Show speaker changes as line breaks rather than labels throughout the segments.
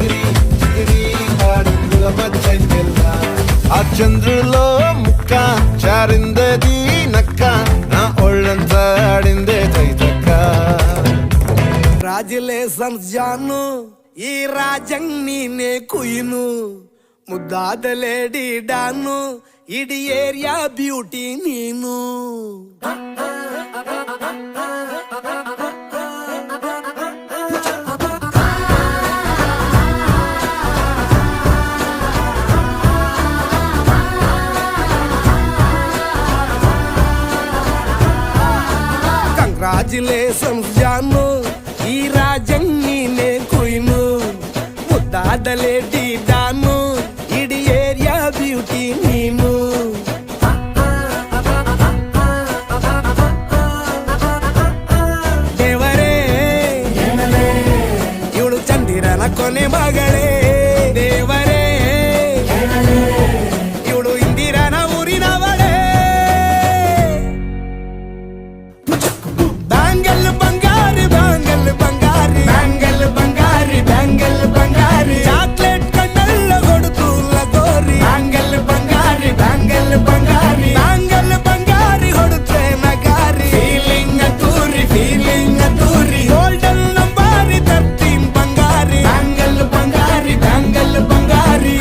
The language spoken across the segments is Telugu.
చిగిరి చిగిరి ఆడిందుల మధ్యంకెళ్ళ ఆ చంద్రులో ముక్క చారిందది నక్క నా ఒళ్ళంతా ఆడిందే తైతక్క
రాజులేసన్స్ జాను ఈ రాజంని నే కుయిను ముద్దాదలేడి డాను ఇడి ఏరియా బ్యూటీ నీను కంగ్రాచులేషన్స్ జాను ఈ రాజంని నే కుయిను ముద్దాదలేడి డాను ఇడి ఏరియా బ్యూటీ నీను ದೇವರೇ ಇವಳು ಚಂದಿರನ ಕೊನೆ ಮಗಳೇ ದೇವರೇ ಇವಳು ಇಂದಿರನ ಊರಿನವಳೇ ಬ್ಯಾಂಗಲ್ ಬಂಗಾರಿ ಬ್ಯಾಂಗಲ್ ಬಂಗಾರಿ ಬ್ಯಾಂಗಲ್ ಬಂಗಾರಿ ಬ್ಯಾಂಗಲ್ ಬಂಗಾರಿ ಚಾಕ್ಲೇಟ್ ಕಣ್ಣಲ್ಲ ಕೊಡುತ್ತೂಲ ಗೋರಿ ಬ್ಯಾಂಗಲ್ ಬಂಗಾರಿ ಬ್ಯಾಂಗಲ್ ಬಂಗಾರಿ ಬ್ಯಾಂಗಲ್ ಬಂಗಾರಿ ಹೊಡುತ್ತೆ ನಗಾರಿ ಫೀಲಿಂಗ್ ತೂರಿ ಗೋಲ್ಡನ್ ನಂಬಾರಿ 13 ಬಂಗಾರಿ ಬ್ಯಾಂಗಲ್ ಬಂಗಾರಿ ಬ್ಯಾಂಗಲ್ ಬಂಗಾರಿ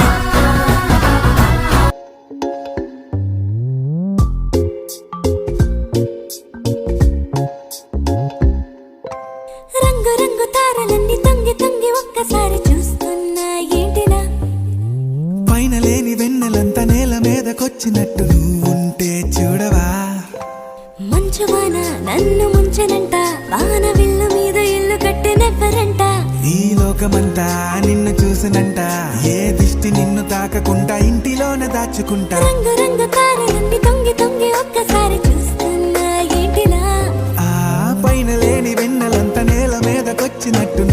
రంగు రంగు తారలన్నీ తొంగి తొంగి ఒక్కసారి చూస్తున్నా ఏంటిలా
పైన లేని వెన్నెలంతా నేల మీదకొచ్చినట్టు నువ్వుంటే చూడవా
మంచువాన నన్ను ముంచనంట వాన విల్లు మీద ఇల్లు కట్టినెవ్వరంట
ఈ లోకమంతా నిన్ను చూసినంట ఏ దిష్టి నిన్ను తాకకుండా ఇంటిలోనే దాచుకుంటా
రంగు రంగు తారలన్నీ తొంగి తొంగి ఒక్కసారి చూస్తున్నా ఏంటిలా
ఆ పైన లేని వెన్నెలంతా నేల మీదకొచ్చినట్టు